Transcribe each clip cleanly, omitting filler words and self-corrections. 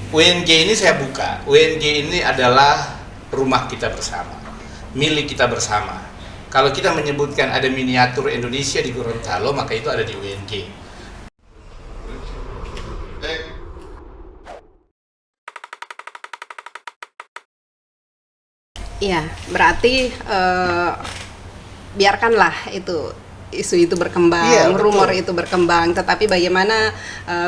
UNG ini saya buka. UNG ini adalah rumah kita bersama, milik kita bersama. Kalau kita menyebutkan ada miniatur Indonesia di Gorontalo, maka itu ada di UNG. Iya, berarti biarkanlah isu itu berkembang, Iya, rumor betul. itu berkembang, tetapi bagaimana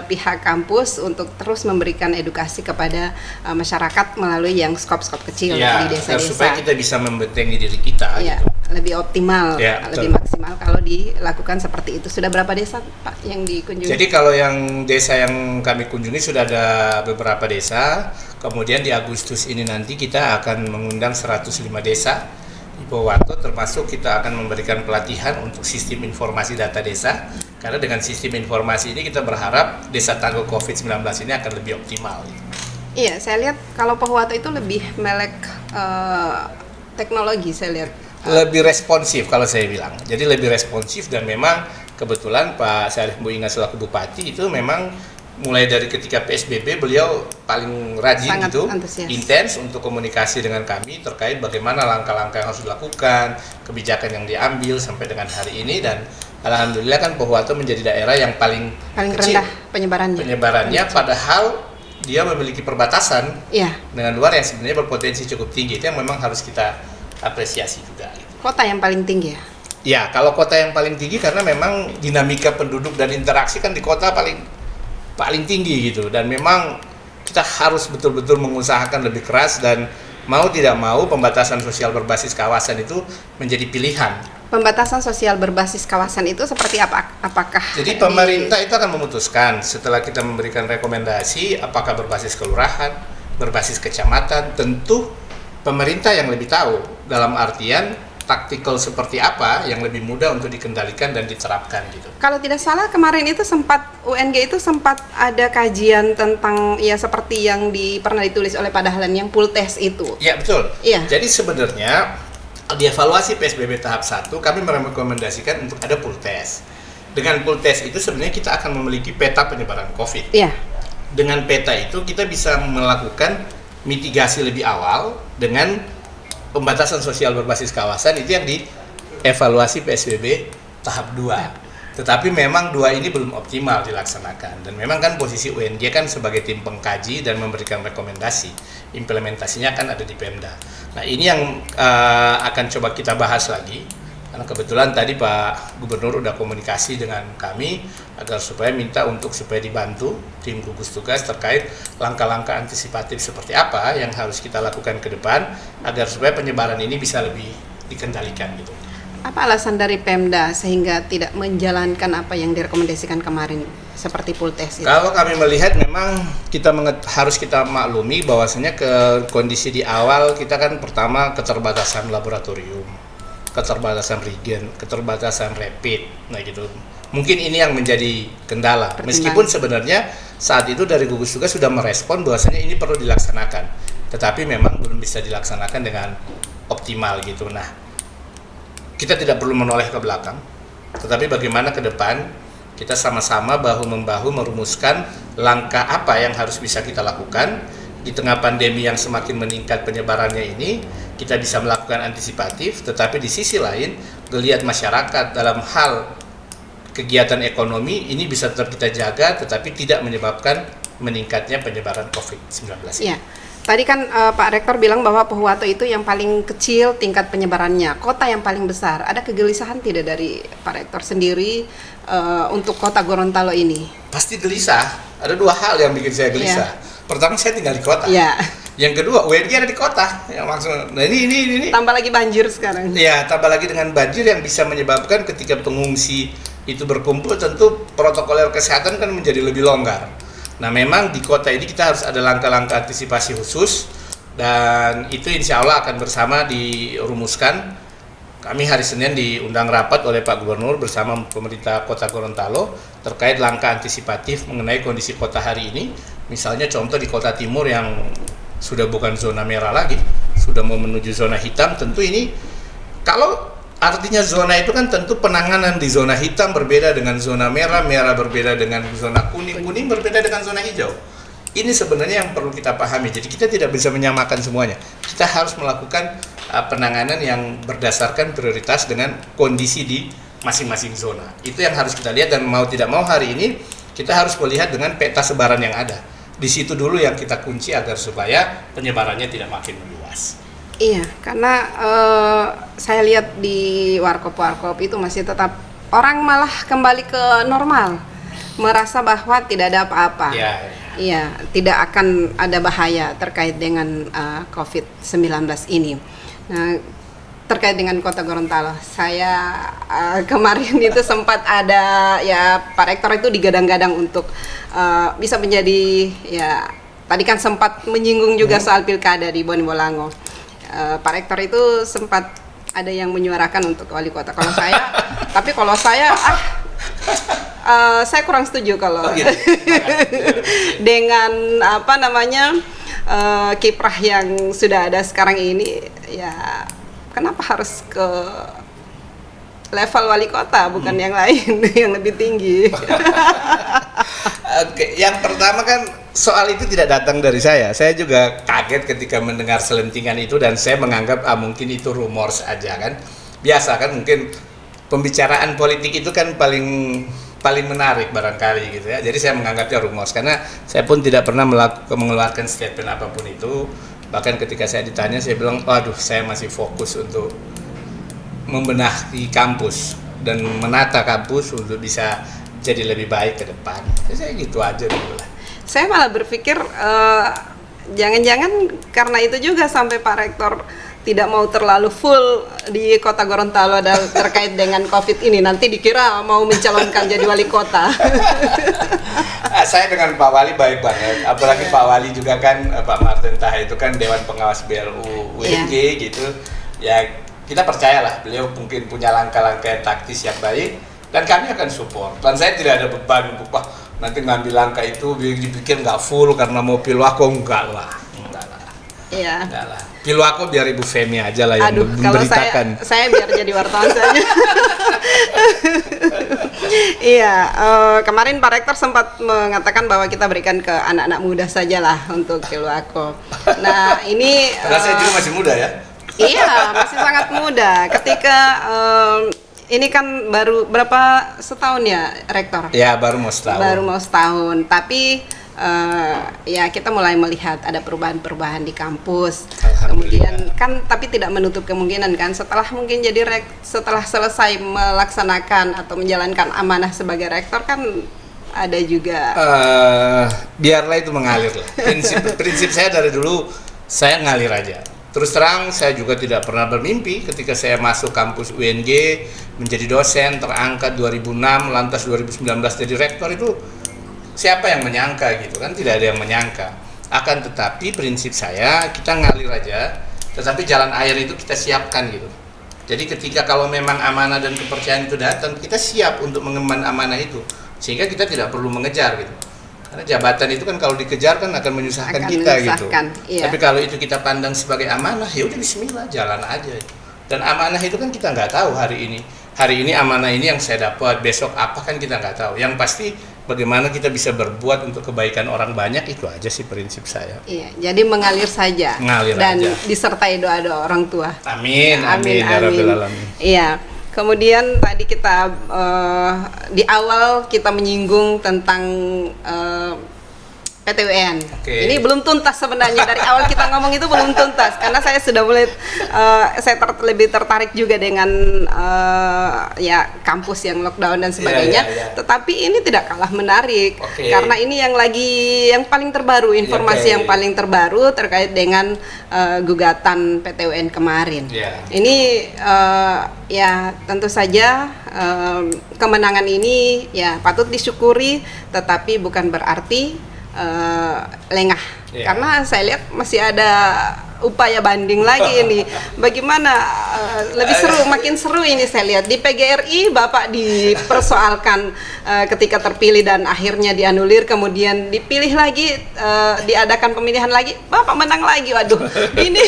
pihak kampus untuk terus memberikan edukasi kepada masyarakat melalui yang skop-skop kecil Ya, di desa-desa. supaya kita bisa membentengi diri kita. Ya, Gitu. lebih optimal, Ya, lebih betul. maksimal kalau dilakukan seperti itu. Sudah berapa desa, Pak, yang dikunjungi? Jadi kalau yang desa yang kami kunjungi sudah ada beberapa desa. Kemudian di Agustus ini nanti kita akan mengundang 105 desa di Powato, termasuk kita akan memberikan pelatihan untuk sistem informasi data desa. Karena dengan sistem informasi ini kita berharap desa tangguh COVID-19 ini akan lebih optimal. Iya, saya lihat kalau Pohuwato itu lebih melek teknologi, saya lihat. Lebih responsif kalau saya bilang. Jadi lebih responsif, dan memang kebetulan Pak Syarif Mbuinga selaku Bupati itu memang mulai dari ketika PSBB beliau paling rajin Sangat gitu, antusias. intens untuk komunikasi dengan kami terkait bagaimana langkah-langkah yang harus dilakukan, kebijakan yang diambil sampai dengan hari ini. Dan alhamdulillah kan Pohuwato menjadi daerah yang paling kecil rendah penyebarannya. padahal dia memiliki perbatasan Iya, dengan luar yang sebenarnya berpotensi cukup tinggi. Itu yang memang harus kita apresiasi juga. kota yang paling tinggi ya. Ya, kalau kota yang paling tinggi karena memang dinamika penduduk dan interaksi kan di kota paling tinggi gitu. Dan memang kita harus betul-betul mengusahakan lebih keras, dan mau tidak mau pembatasan sosial berbasis kawasan itu menjadi pilihan. Pembatasan sosial berbasis kawasan itu seperti apa? Apakah Jadi pemerintah itu akan memutuskan setelah kita memberikan rekomendasi apakah berbasis kelurahan, berbasis kecamatan. Tentu pemerintah yang lebih tahu, dalam artian taktikal seperti apa yang lebih mudah untuk dikendalikan dan diterapkan gitu. Kalau tidak salah kemarin itu UNG itu sempat ada kajian tentang ya seperti yang pernah ditulis oleh Pak Dahlan yang pool test itu. Ya, betul. Iya. Jadi sebenarnya di evaluasi PSBB tahap 1 kami merekomendasikan untuk ada pool test. Dengan pool test itu sebenarnya kita akan memiliki peta penyebaran COVID. Iya. Dengan peta itu kita bisa melakukan mitigasi lebih awal dengan pembatasan sosial berbasis kawasan. Itu yang dievaluasi PSBB tahap 2. Tetapi memang 2 ini belum optimal dilaksanakan. Dan memang kan posisi UNG kan sebagai tim pengkaji dan memberikan rekomendasi. Implementasinya kan ada di Pemda. Nah, ini yang akan coba kita bahas lagi. Karena kebetulan tadi Pak Gubernur udah komunikasi dengan kami agar supaya dibantu tim gugus tugas terkait langkah-langkah antisipatif seperti apa yang harus kita lakukan ke depan agar supaya penyebaran ini bisa lebih dikendalikan gitu. Apa alasan dari Pemda sehingga tidak menjalankan apa yang direkomendasikan kemarin seperti pool test itu? Kalau kami melihat memang harus kita maklumi bahwasanya ke kondisi di awal kita kan pertama keterbatasan laboratorium, keterbatasan reagen, keterbatasan rapid. Nah gitu. Mungkin ini yang menjadi kendala. Meskipun sebenarnya saat itu dari gugus tugas sudah merespon bahwasanya ini perlu dilaksanakan. Tetapi memang belum bisa dilaksanakan dengan optimal gitu. Nah, kita tidak perlu menoleh ke belakang. Tetapi bagaimana ke depan kita sama-sama bahu-membahu merumuskan langkah apa yang harus bisa kita lakukan di tengah pandemi yang semakin meningkat penyebarannya ini. Kita bisa melakukan antisipatif, tetapi di sisi lain melihat masyarakat dalam hal kegiatan ekonomi ini bisa tetap kita jaga, tetapi tidak menyebabkan meningkatnya penyebaran COVID-19. Iya. Tadi kan Pak Rektor bilang bahwa Pohuwato itu yang paling kecil tingkat penyebarannya, kota yang paling besar. Ada kegelisahan tidak dari Pak Rektor sendiri untuk kota Gorontalo ini? Pasti gelisah. Ada 2 hal yang bikin saya gelisah. Pertama, saya tinggal di kota. Iya. Yang kedua, UNG ada di kota. Yang langsung. Nah ini. Tambah lagi banjir sekarang. Ya, tambah lagi dengan banjir yang bisa menyebabkan ketika pengungsi itu berkumpul, tentu protokoler kesehatan kan menjadi lebih longgar. Nah, memang di kota ini kita harus ada langkah-langkah antisipasi khusus, dan itu insya Allah akan bersama dirumuskan. Kami hari Senin diundang rapat oleh Pak Gubernur bersama pemerintah Kota Gorontalo terkait langkah antisipatif mengenai kondisi kota hari ini. Misalnya contoh di Kota Timur yang sudah bukan zona merah lagi, sudah mau menuju zona hitam. Tentu ini, kalau artinya zona itu kan tentu penanganan di zona hitam berbeda dengan zona merah, merah berbeda dengan zona kuning, kuning berbeda dengan zona hijau. Ini sebenarnya yang perlu kita pahami. Jadi kita tidak bisa menyamakan semuanya. Kita harus melakukan penanganan yang berdasarkan prioritas dengan kondisi di masing-masing zona. Itu yang harus kita lihat, dan mau tidak mau hari ini kita harus melihat dengan peta sebaran yang ada. Di situ dulu yang kita kunci agar supaya penyebarannya tidak makin meluas. Iya, karena saya lihat di warkop-warkop itu masih tetap orang malah kembali ke normal, merasa bahwa tidak ada apa-apa. Iya, tidak akan ada bahaya terkait dengan COVID-19 ini. Nah, terkait dengan Kota Gorontalo, saya kemarin itu sempat ada, ya, Pak Rektor itu digadang-gadang untuk bisa menjadi, ya, tadi kan sempat menyinggung juga soal pilkada di Bone-Bolango. Pak Rektor itu sempat ada yang menyuarakan untuk wali kota. Kalau saya, tapi kalau saya saya kurang setuju kalau dengan kiprah yang sudah ada sekarang ini, ya kenapa harus ke level wali kota bukan yang lain yang lebih tinggi. Oke, yang pertama kan soal itu tidak datang dari saya. Saya juga kaget ketika mendengar selentingan itu, dan saya menganggap mungkin itu rumor saja kan. Biasa kan, mungkin pembicaraan politik itu kan paling menarik barangkali gitu ya. Jadi saya menganggapnya rumors, karena saya pun tidak pernah mengeluarkan statement apapun itu. Bahkan ketika saya ditanya, saya bilang, waduh, saya masih fokus untuk membenahi kampus dan menata kampus untuk bisa jadi lebih baik ke depan. Saya gitu aja dulu lah. Saya malah berpikir jangan-jangan karena itu juga sampai Pak Rektor tidak mau terlalu full di Kota Gorontalo terkait dengan COVID ini. Nanti dikira mau mencalonkan jadi wali kota. Saya dengan Pak Wali baik banget. Apalagi Pak Wali juga kan, Pak Martin Taha itu kan Dewan Pengawas BLU UNJ gitu. Ya kita percayalah, beliau mungkin punya langkah-langkah yang taktis yang baik, dan kami akan support. Dan saya tidak ada beban untuk nanti ngambil langkah itu dipikir nggak full karena mau pilwako. Enggak lah. Iya. Enggak lah. Pilwako biar Ibu Femi aja lah yang memberitakan. Kalau saya biar jadi wartawan saja. Iya, kemarin Pak Rektor sempat mengatakan bahwa kita berikan ke anak-anak muda saja lah untuk Pilwako. Nah ini. Karena saya juga masih muda ya. Iya, masih sangat muda. Ketika ini kan baru setahun ya, Rektor? Ya, baru mau setahun. Baru mau setahun, tapi ya kita mulai melihat ada perubahan-perubahan di kampus. Kemudian kan, tapi tidak menutup kemungkinan kan setelah mungkin setelah selesai melaksanakan atau menjalankan amanah sebagai rektor kan ada juga. Biarlah itu mengalir lah. Prinsip saya dari dulu saya ngalir aja. Terus terang, saya juga tidak pernah bermimpi ketika saya masuk kampus UNJ menjadi dosen, terangkat 2006, lantas 2019 jadi rektor. Itu siapa yang menyangka gitu kan, tidak ada yang menyangka. Akan tetapi prinsip saya, kita ngalir aja, tetapi jalan air itu kita siapkan gitu. Jadi ketika kalau memang amanah dan kepercayaan itu datang, kita siap untuk mengemban amanah itu, sehingga kita tidak perlu mengejar gitu. Karena jabatan itu kan kalau dikejar kan akan menyusahkan kita gitu. Iya. Tapi kalau itu kita pandang sebagai amanah, ya udah bismillah, jalan aja. Dan amanah itu kan kita nggak tahu hari ini amanah ini yang saya dapat, besok apa kan kita nggak tahu. Yang pasti bagaimana kita bisa berbuat untuk kebaikan orang banyak, itu aja sih prinsip saya. Iya, jadi mengalir saja. Dan disertai doa-doa orang tua. Amin, amin, ya Rabbil Alamin. Iya. Kemudian tadi kita di awal kita menyinggung tentang PTUN. Ini belum tuntas sebenarnya, dari awal kita ngomong itu belum tuntas karena saya sudah mulai lebih tertarik juga dengan ya kampus yang lockdown dan sebagainya. Tetapi ini tidak kalah menarik karena ini yang paling terbaru, informasi yang paling terbaru terkait dengan gugatan PTUN kemarin. Ini ya tentu saja kemenangan ini ya patut disyukuri, tetapi bukan berarti lengah, karena saya lihat masih ada upaya banding lagi ini. Bagaimana lebih seru, makin seru ini saya lihat di PGRI Bapak dipersoalkan ketika terpilih dan akhirnya dianulir, kemudian dipilih lagi, diadakan pemilihan lagi, Bapak menang lagi. Waduh, ini.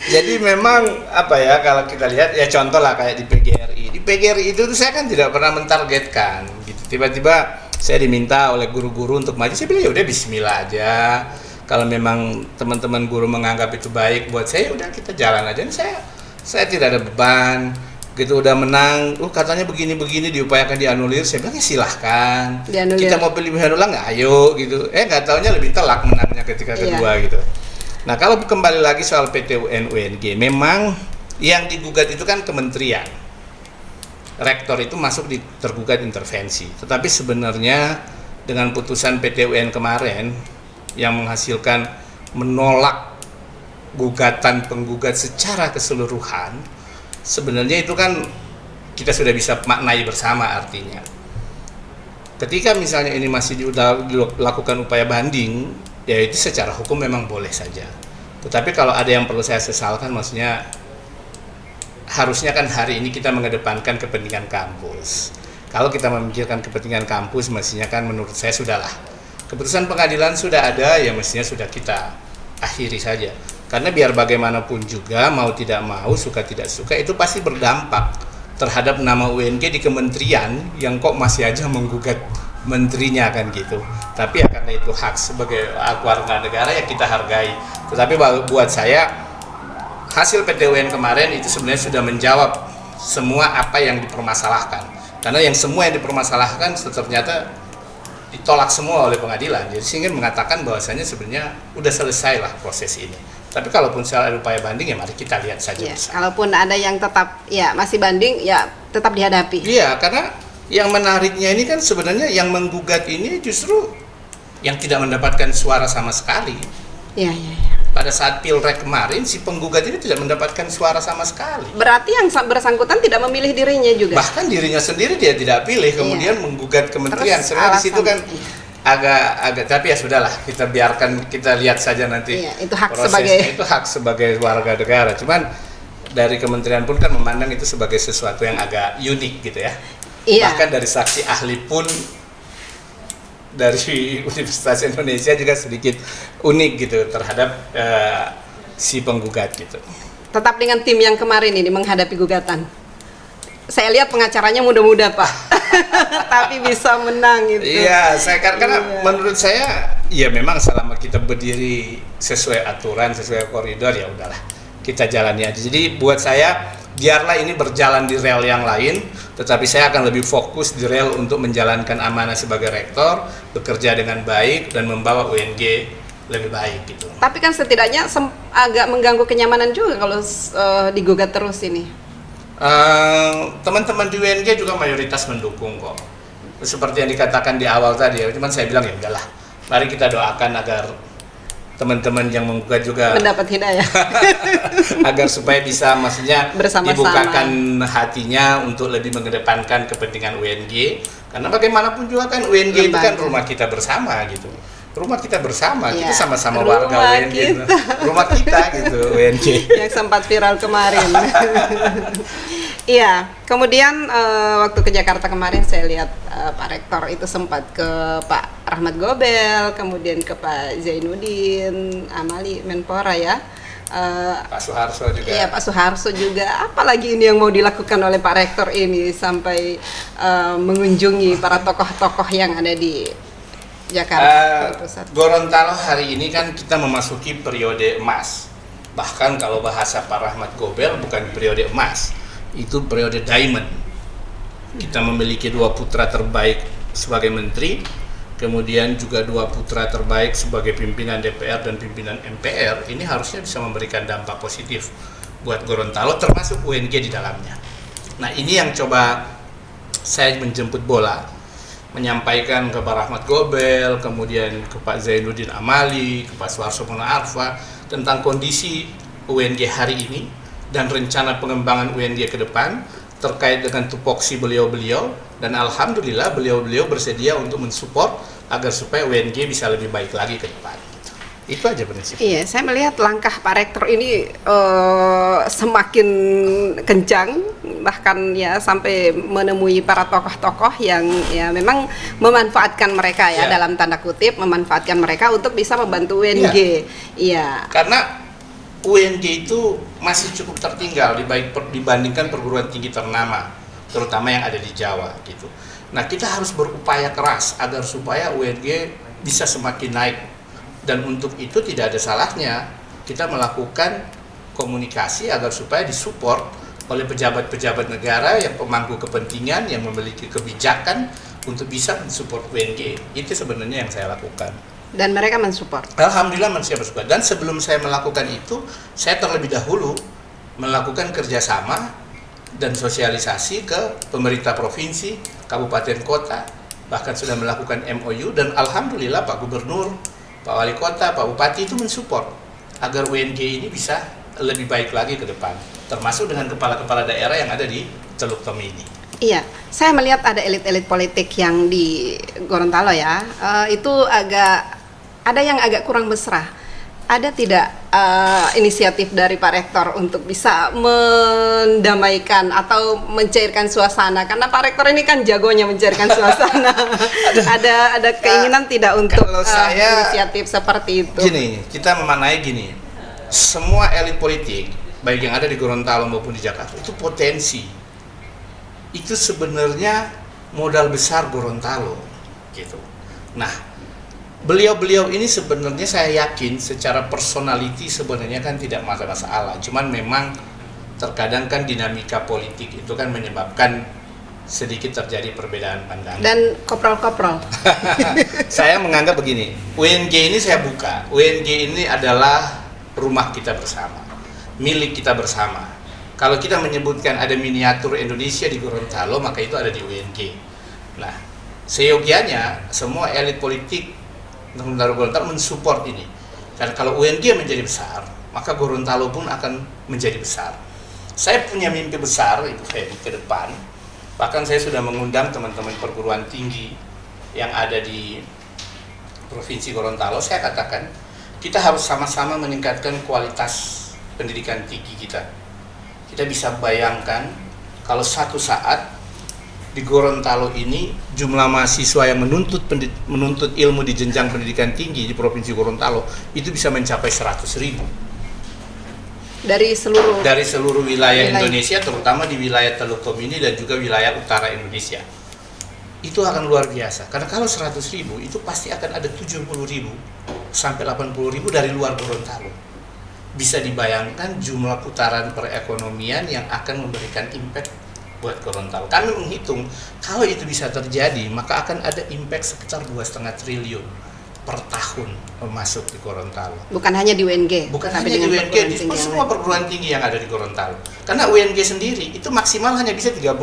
Jadi memang apa ya, kalau kita lihat ya contoh lah kayak di PGRI. Di PGRI itu saya kan tidak pernah mentargetkan gitu. Tiba-tiba saya diminta oleh guru-guru untuk maju. Saya bilang ya udah Bismillah aja. Kalau memang teman-teman guru menganggap itu baik buat saya, udah kita jalan aja. Saya tidak ada beban. Gitu udah menang, katanya begini-begini diupayakan dianulir. Saya bilang ya silahkan. Dianulir. Kita mau pilih ulang nggak? Ayo gitu. Nggak taunya lebih telak menangnya ketika kedua gitu. Nah kalau kembali lagi soal PT UN UNG, memang yang digugat itu kan kementerian. Rektor itu masuk di tergugat intervensi. Tetapi sebenarnya dengan putusan PT UN kemarin yang menghasilkan menolak gugatan penggugat secara keseluruhan, sebenarnya itu kan kita sudah bisa maknai bersama. Artinya ketika misalnya ini masih dilakukan upaya banding, ya itu secara hukum memang boleh saja. Tetapi kalau ada yang perlu saya sesalkan, maksudnya harusnya kan hari ini kita mengedepankan kepentingan kampus. Kalau kita memikirkan kepentingan kampus, mestinya kan menurut saya sudahlah. Keputusan pengadilan sudah ada, ya mestinya sudah kita akhiri saja. Karena biar bagaimanapun juga, mau tidak mau, suka tidak suka, itu pasti berdampak terhadap nama UNG di kementerian yang kok masih aja menggugat menterinya kan gitu. Tapi ya karena itu hak sebagai warga negara yang kita hargai. Tetapi buat saya, hasil PT UN kemarin itu sebenarnya sudah menjawab semua apa yang dipermasalahkan. Karena yang semua yang dipermasalahkan ternyata ditolak semua oleh pengadilan. Jadi sehingga mengatakan bahwasanya sebenarnya udah selesai lah proses ini. Tapi kalaupun ada upaya banding, ya mari kita lihat saja. Kalaupun ada yang tetap masih banding, ya tetap dihadapi. Iya, karena yang menariknya ini kan sebenarnya yang menggugat ini justru yang tidak mendapatkan suara sama sekali. Iya. Pada saat Pilrek kemarin, si penggugat ini tidak mendapatkan suara sama sekali. Berarti yang bersangkutan tidak memilih dirinya juga? Bahkan dirinya sendiri dia tidak pilih, kemudian menggugat kementerian. Sebenarnya di situ kan agak tapi ya sudahlah, kita biarkan, kita lihat saja nanti. Itu hak prosesnya, itu hak sebagai warga negara. Cuman dari kementerian pun kan memandang itu sebagai sesuatu yang agak unik gitu ya. Iya. Bahkan dari saksi ahli pun dari Universitas Indonesia juga sedikit unik gitu terhadap si penggugat gitu. Tetap dengan tim yang kemarin ini menghadapi gugatan. Saya lihat pengacaranya muda-muda Pak, tapi bisa menang gitu. Iya, karena menurut saya ya memang selama kita berdiri sesuai aturan, sesuai koridor, ya udahlah kita jalani aja. Jadi buat saya biarlah ini berjalan di rel yang lain, tetapi saya akan lebih fokus di rel untuk menjalankan amanah sebagai rektor, bekerja dengan baik dan membawa UNG lebih baik gitu. Tapi kan setidaknya agak mengganggu kenyamanan juga kalau digugat terus ini. Teman-teman di UNG juga mayoritas mendukung kok. Seperti yang dikatakan di awal tadi ya, cuman saya bilang ya udahlah, mari kita doakan agar teman-teman yang menggugat juga mendapat hidayah agar supaya bisa maksudnya bersama-sama dibukakan hatinya untuk lebih mengedepankan kepentingan UNG, karena bagaimanapun juga kan UNG itu kan rumah kita bersama gitu. Rumah kita bersama, kita sama-sama warga UNG. Rumah kita gitu, UNG. Yang sempat viral kemarin. Iya, kemudian waktu ke Jakarta kemarin saya lihat Pak Rektor itu sempat ke Pak Rahmat Gobel, kemudian ke Pak Zainuddin Amali, Menpora ya. Pak Suharso juga. Iya, Pak Suharso juga. Apalagi ini yang mau dilakukan oleh Pak Rektor ini sampai mengunjungi para tokoh-tokoh yang ada di Jakarta Pusat. Gorontalo hari ini kan kita memasuki periode emas. Bahkan kalau bahasa Pak Rahmat Gobel bukan periode emas, itu periode diamond. Kita memiliki 2 putra terbaik sebagai menteri, kemudian juga 2 putra terbaik sebagai pimpinan DPR dan pimpinan MPR. Ini harusnya bisa memberikan dampak positif buat Gorontalo, termasuk UNG di dalamnya. Nah ini yang coba saya menjemput bola, menyampaikan ke Pak Rahmat Gobel, kemudian ke Pak Zainuddin Amali, ke Pak Suharso Mono Arfa tentang kondisi UNG hari ini dan rencana pengembangan UNG ke depan terkait dengan tupoksi beliau-beliau, dan alhamdulillah beliau-beliau bersedia untuk mensupport agar supaya UNG bisa lebih baik lagi ke depan. Itu aja prinsipnya. Iya, saya melihat langkah Pak Rektor ini semakin kencang, bahkan ya sampai menemui para tokoh-tokoh yang ya memang memanfaatkan mereka ya, dalam tanda kutip memanfaatkan mereka untuk bisa membantu UNG. Iya. Karena UNG itu masih cukup tertinggal dibandingkan perguruan tinggi ternama, terutama yang ada di Jawa gitu. Nah, kita harus berupaya keras agar supaya UNG bisa semakin naik. Dan untuk itu tidak ada salahnya kita melakukan komunikasi agar supaya disupport oleh pejabat-pejabat negara yang pemangku kepentingan, yang memiliki kebijakan untuk bisa mensupport UNG. Itu sebenarnya yang saya lakukan. Dan mereka mensupport. Alhamdulillah manusia bersupport. Dan sebelum saya melakukan itu, saya terlebih dahulu melakukan kerjasama dan sosialisasi ke pemerintah provinsi, kabupaten, kota, bahkan sudah melakukan MOU, dan alhamdulillah Pak Gubernur, Pak Wali Kota, Pak Bupati itu mensupport agar UNG ini bisa lebih baik lagi ke depan, termasuk dengan kepala-kepala daerah yang ada di Teluk Tomini ini. Iya, saya melihat ada elit-elit politik yang di Gorontalo ya, itu ada yang agak kurang mesra. Ada tidak inisiatif dari Pak Rektor untuk bisa mendamaikan atau mencairkan suasana? Karena Pak Rektor ini kan jagonya mencairkan suasana. ada keinginan tidak untuk inisiatif seperti itu? Gini, kita memaknai gini, semua elit politik, baik yang ada di Gorontalo maupun di Jakarta, itu potensi. Itu sebenarnya modal besar Gorontalo, gitu. Nah, beliau-beliau ini sebenarnya saya yakin secara personality sebenarnya kan tidak masalah. Cuman memang terkadang kan dinamika politik itu kan menyebabkan sedikit terjadi perbedaan pandangan. Dan koprol-koprol. Saya menganggap begini, UNG ini saya buka. UNG ini adalah rumah kita bersama, milik kita bersama. Kalau kita menyebutkan ada miniatur Indonesia di Gorontalo, maka itu ada di UNG. Nah, seyogianya semua elit politik Gorontalo mensupport ini. Karena kalau UNG menjadi besar, maka Gorontalo pun akan menjadi besar. Saya punya mimpi besar itu ke depan. Bahkan saya sudah mengundang teman-teman perguruan tinggi yang ada di Provinsi Gorontalo. Saya katakan, kita harus sama-sama meningkatkan kualitas pendidikan tinggi kita. Kita bisa bayangkan kalau satu saat di Gorontalo ini jumlah mahasiswa yang menuntut ilmu di jenjang pendidikan tinggi di Provinsi Gorontalo itu bisa mencapai 100.000 dari seluruh wilayah Indonesia, terutama di wilayah Teluk Tomini dan juga wilayah utara Indonesia. Itu akan luar biasa, karena kalau 100.000 itu pasti akan ada 70.000 sampai 80.000 dari luar Gorontalo. Bisa dibayangkan jumlah putaran perekonomian yang akan memberikan impact buat Gorontalo. Kami menghitung kalau itu bisa terjadi, maka akan ada impact sekitar 2,5 triliun per tahun masuk di Gorontalo. Bukan hanya di UNG, bukan hanya di UNG, di semua perguruan tinggi yang ada di Gorontalo. Karena UNG sendiri itu maksimal hanya bisa 30.000.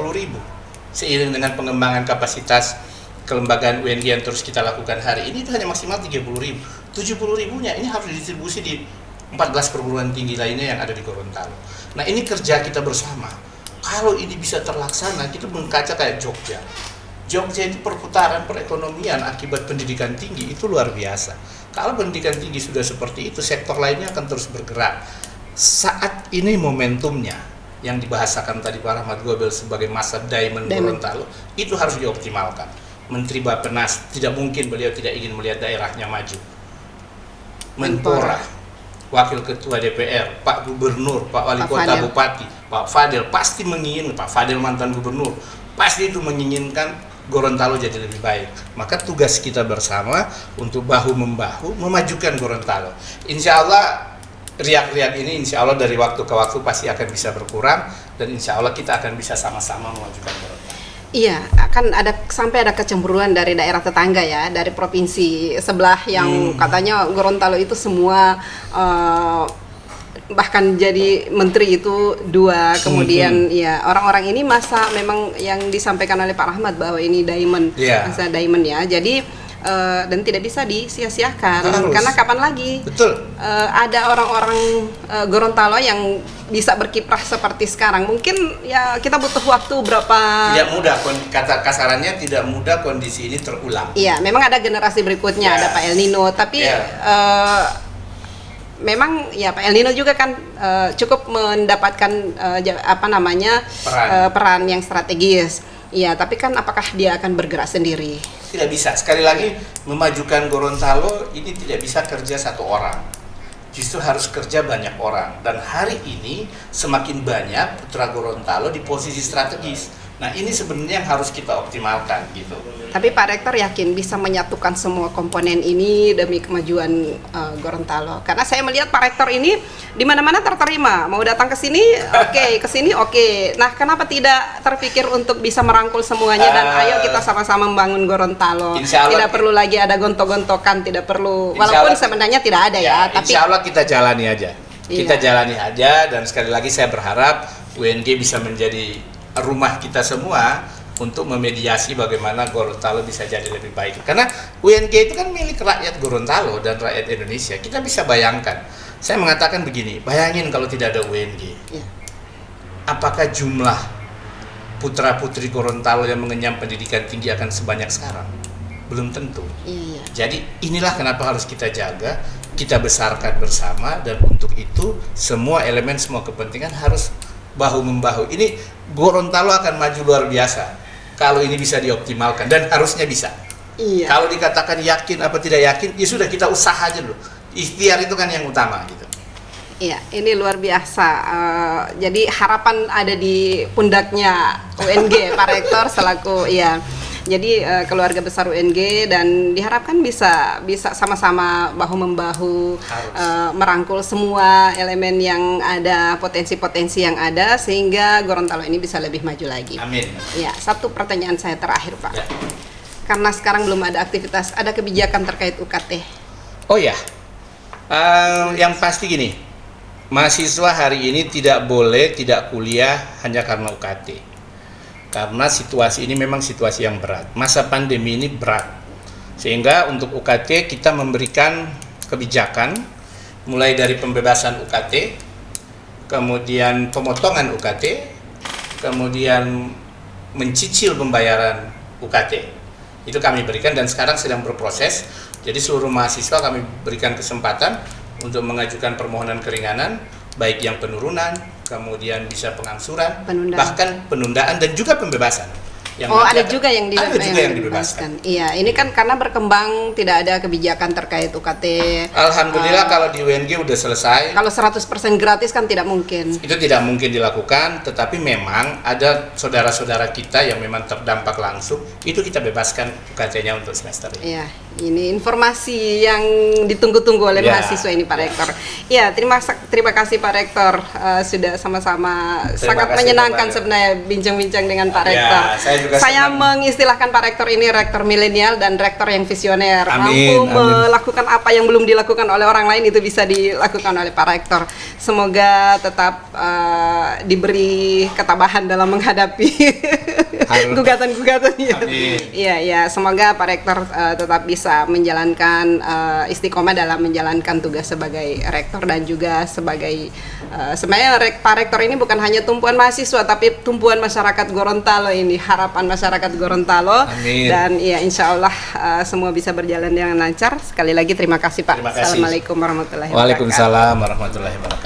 Seiring dengan pengembangan kapasitas kelembagaan UNG yang terus kita lakukan hari ini, itu hanya maksimal 30.000. 70.000-nya ini harus didistribusi di 14 perguruan tinggi lainnya yang ada di Gorontalo. Nah, ini kerja kita bersama. Kalau ini bisa terlaksana, kita mengkaca kayak Jogja. Jogja itu perputaran perekonomian akibat pendidikan tinggi itu luar biasa. Kalau pendidikan tinggi sudah seperti itu, sektor lainnya akan terus bergerak. Saat ini momentumnya yang dibahasakan tadi Pak Rahmat Gobel sebagai masa Diamond Gorontalo, itu harus dioptimalkan. Menteri Bappenas, tidak mungkin beliau tidak ingin melihat daerahnya maju. Menpora, Wakil Ketua DPR, Pak Gubernur, Pak Wali Kota, Bupati, Pak Fadil pasti menginginkan, Pak Fadil mantan gubernur, pasti itu menginginkan Gorontalo jadi lebih baik. Maka tugas kita bersama untuk bahu-membahu memajukan Gorontalo. Insya Allah riak-riak ini insya Allah dari waktu ke waktu pasti akan bisa berkurang, dan insya Allah kita akan bisa sama-sama memajukan Gorontalo. Iya, akan sampai ada kecemburuan dari daerah tetangga ya, dari provinsi sebelah yang katanya Gorontalo itu semua bahkan jadi menteri itu 2, kemudian ya orang-orang ini masa memang yang disampaikan oleh Pak Rahmat bahwa ini diamond, masa diamond ya, jadi dan tidak bisa disia-siakan karena kapan lagi ada orang-orang Gorontalo yang bisa berkiprah seperti sekarang. Mungkin ya kita butuh waktu berapa. Tidak mudah, kata kasarannya tidak mudah kondisi ini terulang. Iya, memang ada generasi berikutnya, ada Pak El Nino, tapi memang ya Pak El Nino juga kan cukup mendapatkan peran yang strategis. Iya, tapi kan apakah dia akan bergerak sendiri? Tidak bisa. Sekali lagi, memajukan Gorontalo ini tidak bisa kerja satu orang. Justru harus kerja banyak orang. Dan hari ini semakin banyak putra Gorontalo di posisi strategis. Nah ini sebenarnya yang harus kita optimalkan gitu. Tapi Pak Rektor yakin bisa menyatukan semua komponen ini demi kemajuan Gorontalo. Karena saya melihat Pak Rektor ini di mana-mana terterima. Mau datang ke sini, oke, ke sini oke. Nah, kenapa tidak terpikir untuk bisa merangkul semuanya dan ayo kita sama-sama membangun Gorontalo. Tidak perlu lagi ada gontok-gontokan, tidak perlu. Walaupun sebenarnya tidak ada ya, tapi insya Allah kita jalani aja. Kita jalani aja, dan sekali lagi saya berharap UNG bisa menjadi rumah kita semua untuk memediasi bagaimana Gorontalo bisa jadi lebih baik. Karena UNG itu kan milik rakyat Gorontalo dan rakyat Indonesia. Kita bisa bayangkan. Saya mengatakan begini, bayangin kalau tidak ada UNG. Apakah jumlah putra-putri Gorontalo yang mengenyam pendidikan tinggi akan sebanyak sekarang? Belum tentu. Jadi inilah kenapa harus kita jaga, kita besarkan bersama, dan untuk itu semua elemen, semua kepentingan harus bahu-membahu. Ini Gorontalo akan maju luar biasa kalau ini bisa dioptimalkan, dan harusnya bisa. Kalau dikatakan yakin apa tidak yakin, ya sudah, kita usaha aja dulu. Ikhtiar itu kan yang utama gitu. Iya, ini luar biasa. Jadi harapan ada di pundaknya UNG Pak Rektor selaku Jadi keluarga besar UNG, dan diharapkan bisa sama-sama bahu-membahu merangkul semua elemen yang ada, potensi-potensi yang ada, sehingga Gorontalo ini bisa lebih maju lagi. Amin. Ya, satu pertanyaan saya terakhir Pak. Ya. Karena sekarang belum ada aktivitas, ada kebijakan terkait UKT. Oh ya, yang pasti gini, mahasiswa hari ini tidak boleh tidak kuliah hanya karena UKT. Karena situasi ini memang situasi yang berat. Masa pandemi ini berat. Sehingga untuk UKT kita memberikan kebijakan mulai dari pembebasan UKT, kemudian pemotongan UKT, kemudian mencicil pembayaran UKT. Itu kami berikan dan sekarang sedang berproses. Jadi seluruh mahasiswa kami berikan kesempatan untuk mengajukan permohonan keringanan, baik yang penurunan, kemudian bisa pengangsuran, bahkan penundaan dan juga pembebasan. Ada juga yang dibebaskan. Iya, ini kan karena berkembang tidak ada kebijakan terkait UKT. Alhamdulillah kalau di UNG udah selesai. Kalau 100% gratis kan tidak mungkin. Itu tidak mungkin dilakukan, tetapi memang ada saudara-saudara kita yang memang terdampak langsung, itu kita bebaskan UKT-nya untuk semester ini. Iya, ini informasi yang ditunggu-tunggu oleh mahasiswa ini Pak Rektor. Iya, terima kasih Pak Rektor, sudah sama-sama sangat menyenangkan sebenarnya bincang-bincang dengan Pak Rektor. Saya mengistilahkan Pak Rektor ini rektor milenial dan rektor yang visioner. Mampu melakukan apa yang belum dilakukan oleh orang lain, itu bisa dilakukan oleh Pak Rektor. Semoga tetap diberi ketabahan dalam menghadapi gugatan-gugatan. Iya, semoga Pak Rektor tetap bisa menjalankan istiqomah dalam menjalankan tugas sebagai rektor, dan juga sebagai sebenarnya Pak Rektor ini bukan hanya tumpuan mahasiswa, tapi tumpuan masyarakat Gorontalo ini, harapan masyarakat Gorontalo. Amin. Dan insya Allah semua bisa berjalan dengan lancar. Sekali lagi terima kasih Pak. Terima kasih. Assalamualaikum warahmatullahi wabarakatuh. Waalaikumsalam warahmatullahi wabarakatuh.